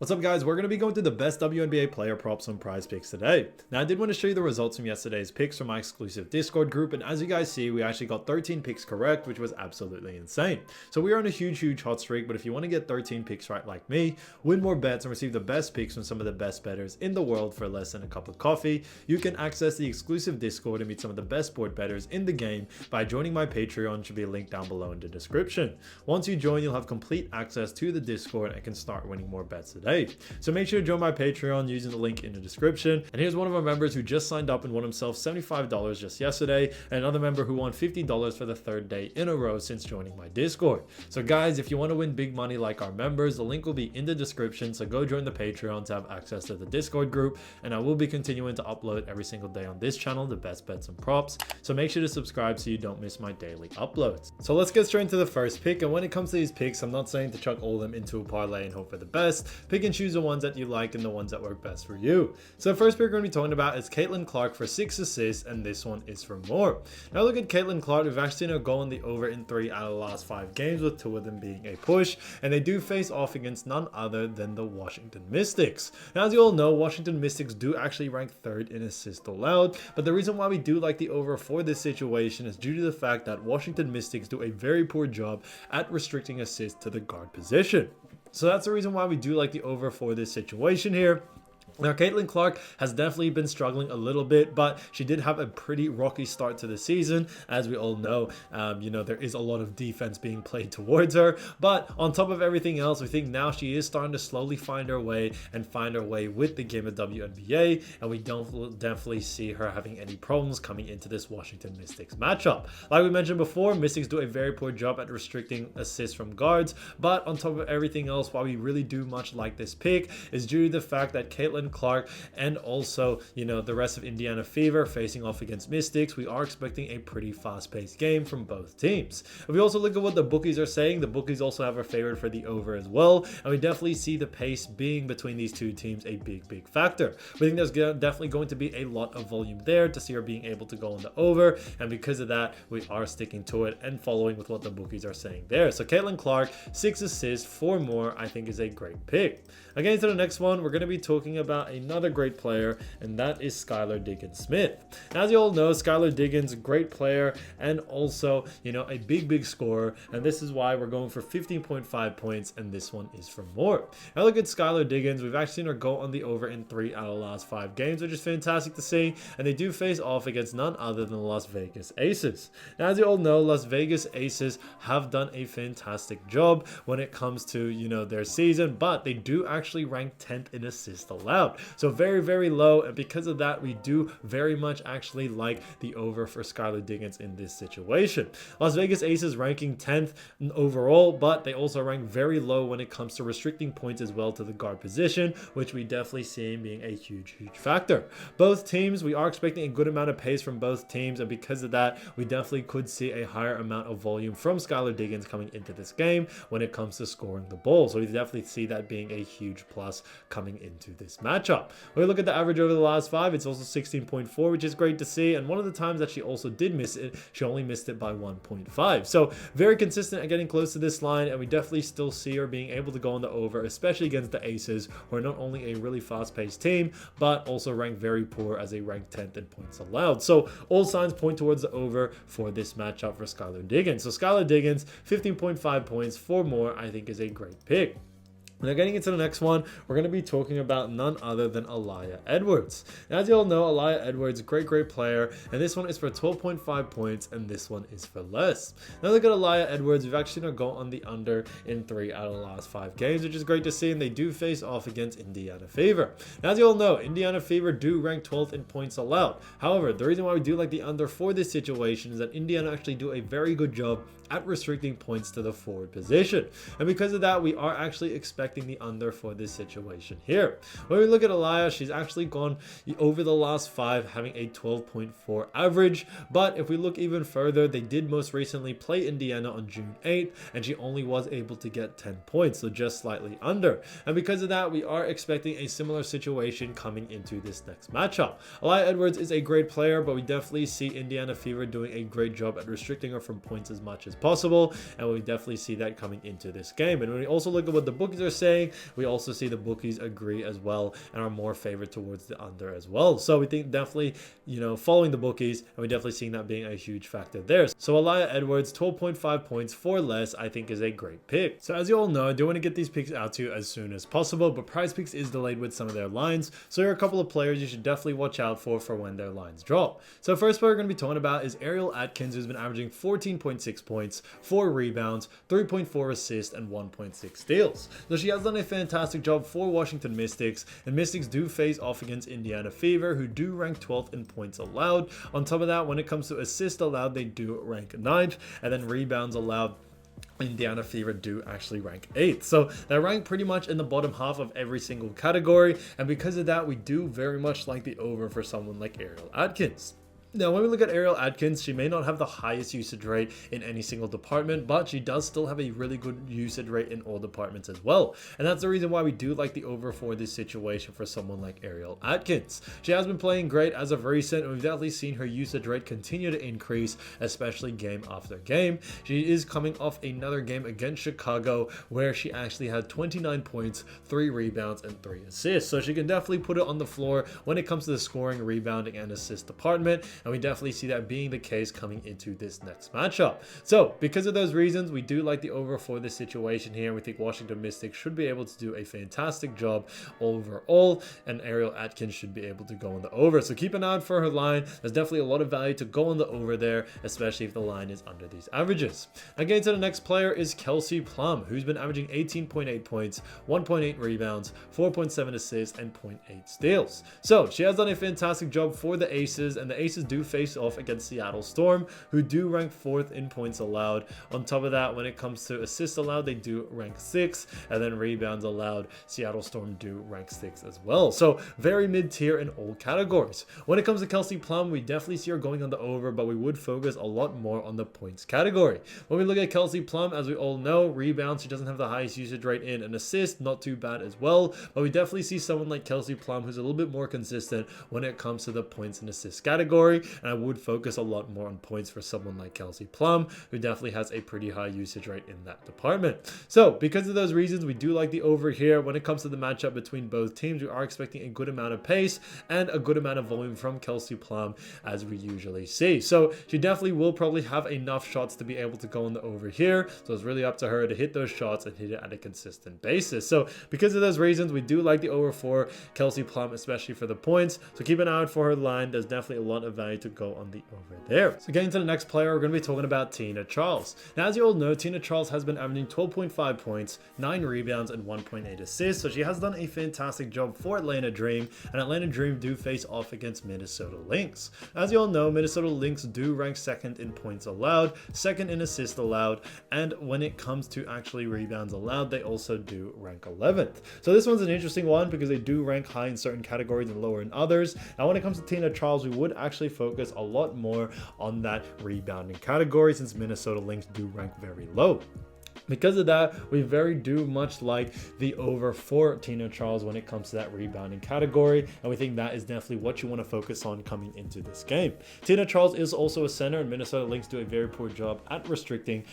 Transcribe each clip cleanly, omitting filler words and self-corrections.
What's up guys, we're going to be going through the best WNBA player props on Prize Picks today. Now I did want to show you the results from yesterday's picks from my exclusive Discord group, and as you guys see, we actually got 13 picks correct, which was absolutely insane. So we are on a huge hot streak, but if you want to get 13 picks right like me, win more bets and receive the best picks from some of the best bettors in the world for less than a cup of coffee, you can access the exclusive Discord and meet some of the best sport bettors in the game by joining my Patreon, which will be linked down below in the description. Once you join, you'll have complete access to the Discord and can start winning more bets today. So make sure to join my Patreon using the link in the description. And here's one of our members who just signed up and won himself $75 just yesterday, and another member who won $50 for the third day in a row since joining my Discord. So guys, if you want to win big money like our members, the link will be in the description, so go join the Patreon to have access to the Discord group, and I will be continuing to upload every single day on this channel the best bets and props, so make sure to subscribe so you don't miss my daily uploads. So let's get straight into the first pick, and when it comes to these picks, I'm not saying to chuck all of them into a parlay and hope for the best. Pick and choose the ones that you like and the ones that work best for you. So the first pick we're going to be talking about is Caitlyn Clark for 6 assists, and this one is for more. Now look at Caitlyn Clark. We've actually seen her go on the over in 3 out of the last 5 games, with 2 of them being a push, and they do face off against none other than the Washington Mystics. Now as you all know, Washington Mystics do actually rank 3rd in assists allowed, but the reason why we do like the over for this situation is due to the fact that Washington Mystics do a very poor job at restricting assists to the guard position. So that's the reason why we do like the over for this situation here. Now, Caitlyn Clark has definitely been struggling a little bit, but she did have a pretty rocky start to the season. As we all know, there is a lot of defense being played towards her. But on top of everything else, we think now she is starting to slowly find her way with the game of WNBA. And we don't definitely see her having any problems coming into this Washington Mystics matchup. Like we mentioned before, Mystics do a very poor job at restricting assists from guards. But on top of everything else, why we really do much like this pick is due to the fact that Caitlyn Clark and also the rest of Indiana Fever facing off against Mystics, we are expecting a pretty fast-paced game from both teams. If we also look at what the bookies are saying, the bookies also have our favorite for the over as well, and we definitely see the pace being between these two teams a big factor. We think there's definitely going to be a lot of volume there to see her being able to go on the over, and because of that, we are sticking to it and following with what the bookies are saying there. So Caitlyn Clark, 6 assists, 4 more, I think is a great pick. Again, to the next one, we're going to be talking about another great player, and that is Skylar Diggins Smith. Now, as you all know, Skylar Diggins, great player and also a big scorer, and this is why we're going for 15.5 points, and this one is for more. Now look at Skylar Diggins. We've actually seen her go on the over in 3 out of the last 5 games, which is fantastic to see, and they do face off against none other than the Las Vegas Aces. Now, as you all know, Las Vegas Aces have done a fantastic job when it comes to their season, but they do actually rank 10th in assists allowed, so very low, and because of that, we do very much actually like the over for Skylar Diggins in this situation. Las Vegas Aces ranking 10th overall, but they also rank very low when it comes to restricting points as well to the guard position, which we definitely see being a huge factor. Both teams, we are expecting a good amount of pace from both teams, and because of that, we definitely could see a higher amount of volume from Skylar Diggins coming into this game when it comes to scoring the ball. So we definitely see that being a huge plus coming into this matchup. When we look at the average over the last 5, it's also 16.4, which is great to see, and one of the times that she also did miss it, she only missed it by 1.5. So very consistent at getting close to this line, and we definitely still see her being able to go on the over, especially against the Aces, who are not only a really fast-paced team, but also ranked very poor as a ranked 10th in points allowed. So all signs point towards the over for this matchup for Skylar Diggins. So Skylar Diggins, 15.5 points, 4 more, I think is a great pick. Now getting into the next one, we're going to be talking about none other than Aaliyah Edwards. Now, as you all know, Aaliyah Edwards, great player, and this one is for 12.5 points, and this one is for less. Now look at Aaliyah Edwards. We've actually seen her go on the under in 3 out of the last 5 games, which is great to see, and they do face off against Indiana Fever. Now, as you all know, Indiana Fever do rank 12th in points allowed. However, the reason why we do like the under for this situation is that Indiana actually do a very good job at restricting points to the forward position, and because of that, we are actually expecting the under for this situation here. When we look at Aaliyah, she's actually gone over the last 5, having a 12.4 average, but if we look even further, they did most recently play Indiana on June 8th, and she only was able to get 10 points, so just slightly under, and because of that, we are expecting a similar situation coming into this next matchup. Aaliyah Edwards is a great player, but we definitely see Indiana Fever doing a great job at restricting her from points as much as possible, and we definitely see that coming into this game. And when we also look at what the bookies are saying, we also see the bookies agree as well and are more favored towards the under as well. So we think definitely, following the bookies, and we're definitely seeing that being a huge factor there. So Aaliyah Edwards, 12.5 points for less, I think is a great pick. So as you all know, I do want to get these picks out to you as soon as possible, but PrizePicks is delayed with some of their lines. So here are a couple of players you should definitely watch out for when their lines drop. So first player we're going to be talking about is Aaliyah Edwards, who's been averaging 14.6 points, 4 rebounds, 3.4 assists, and 1.6 steals. So she has done a fantastic job for Washington Mystics, and Mystics do face off against Indiana Fever, who do rank 12th in points allowed. On top of that, when it comes to assists allowed, they do rank 9th, and then rebounds allowed, Indiana Fever do actually rank 8th. So they rank pretty much in the bottom half of every single category, and because of that, we do very much like the over for someone like Aaliyah Edwards. Now, when we look at Aaliyah Edwards, she may not have the highest usage rate in any single department, but she does still have a really good usage rate in all departments as well. And that's the reason why we do like the over for this situation for someone like Aaliyah Edwards. She has been playing great as of recent, and we've definitely seen her usage rate continue to increase, especially game after game. She is coming off another game against Chicago where she actually had 29 points, 3 rebounds, and 3 assists. So she can definitely put it on the floor when it comes to the scoring, rebounding, and assist department. And we definitely see that being the case coming into this next matchup. So because of those reasons, we do like the over for this situation here. We think Washington Mystics should be able to do a fantastic job overall, and Aaliyah Edwards should be able to go on the over. So keep an eye out for her line. There's definitely a lot of value to go on the over there, especially if the line is under these averages. Now getting to the next player is Kelsey Plum, who's been averaging 18.8 points, 1.8 rebounds, 4.7 assists, and 0.8 steals. So she has done a fantastic job for the Aces, and the Aces do face off against Seattle Storm, who do rank 4th in points allowed. On top of that, when it comes to assists allowed, they do rank 6th, and then rebounds allowed, Seattle Storm do rank 6th as well. So very mid-tier in all categories. When it comes to Kelsey Plum, we definitely see her going on the over, but we would focus a lot more on the points category. When we look at Kelsey Plum, as we all know, rebounds, she doesn't have the highest usage rate in, an assist, not too bad as well, but we definitely see someone like Kelsey Plum who's a little bit more consistent when it comes to the points and assists category. And I would focus a lot more on points for someone like Kelsey Plum, who definitely has a pretty high usage rate in that department. So because of those reasons, we do like the over here. When it comes to the matchup between both teams, we are expecting a good amount of pace and a good amount of volume from Kelsey Plum, as we usually see. So she definitely will probably have enough shots to be able to go on the over here. So it's really up to her to hit those shots and hit it at a consistent basis. So because of those reasons, we do like the over for Kelsey Plum, especially for the points. So keep an eye out for her line. There's definitely a lot of value to go on the over there. So getting to the next player, we're going to be talking about Tina Charles. Now, as you all know, Tina Charles has been averaging 12.5 points, 9 rebounds, and 1.8 assists. So she has done a fantastic job for Atlanta Dream, and Atlanta Dream do face off against Minnesota Lynx. As you all know, Minnesota Lynx do rank 2nd in points allowed, 2nd in assists allowed, and when it comes to actually rebounds allowed, they also do rank 11th. So this one's an interesting one because they do rank high in certain categories and lower in others. Now, when it comes to Tina Charles, we would actually focus a lot more on that rebounding category since Minnesota Lynx do rank very low. Because of that, we very do much like the over for Tina Charles when it comes to that rebounding category, and we think that is definitely what you want to focus on coming into this game. Tina Charles is also a center, and Minnesota Lynx do a very poor job at restricting,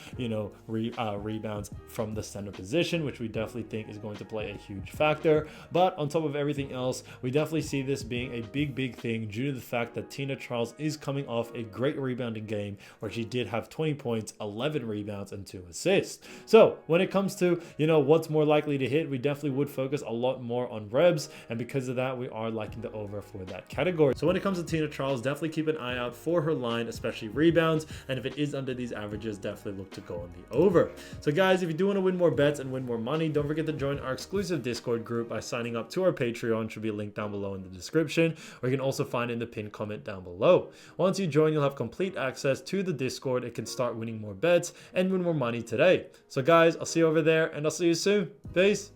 rebounds from the center position, which we definitely think is going to play a huge factor. But on top of everything else, we definitely see this being a big thing due to the fact that Tina Charles is coming off a great rebounding game where she did have 20 points, 11 rebounds, and 2 assists. So when it comes to, what's more likely to hit, we definitely would focus a lot more on rebs. And because of that, we are liking the over for that category. So when it comes to Tina Charles, definitely keep an eye out for her line, especially rebounds. And if it is under these averages, definitely look to go on the over. So guys, if you do want to win more bets and win more money, don't forget to join our exclusive Discord group by signing up to our Patreon. Should be linked down below in the description, or you can also find it in the pinned comment down below. Once you join, you'll have complete access to the Discord. It can start winning more bets and win more money today. So guys, I'll see you over there, and I'll see you soon. Peace.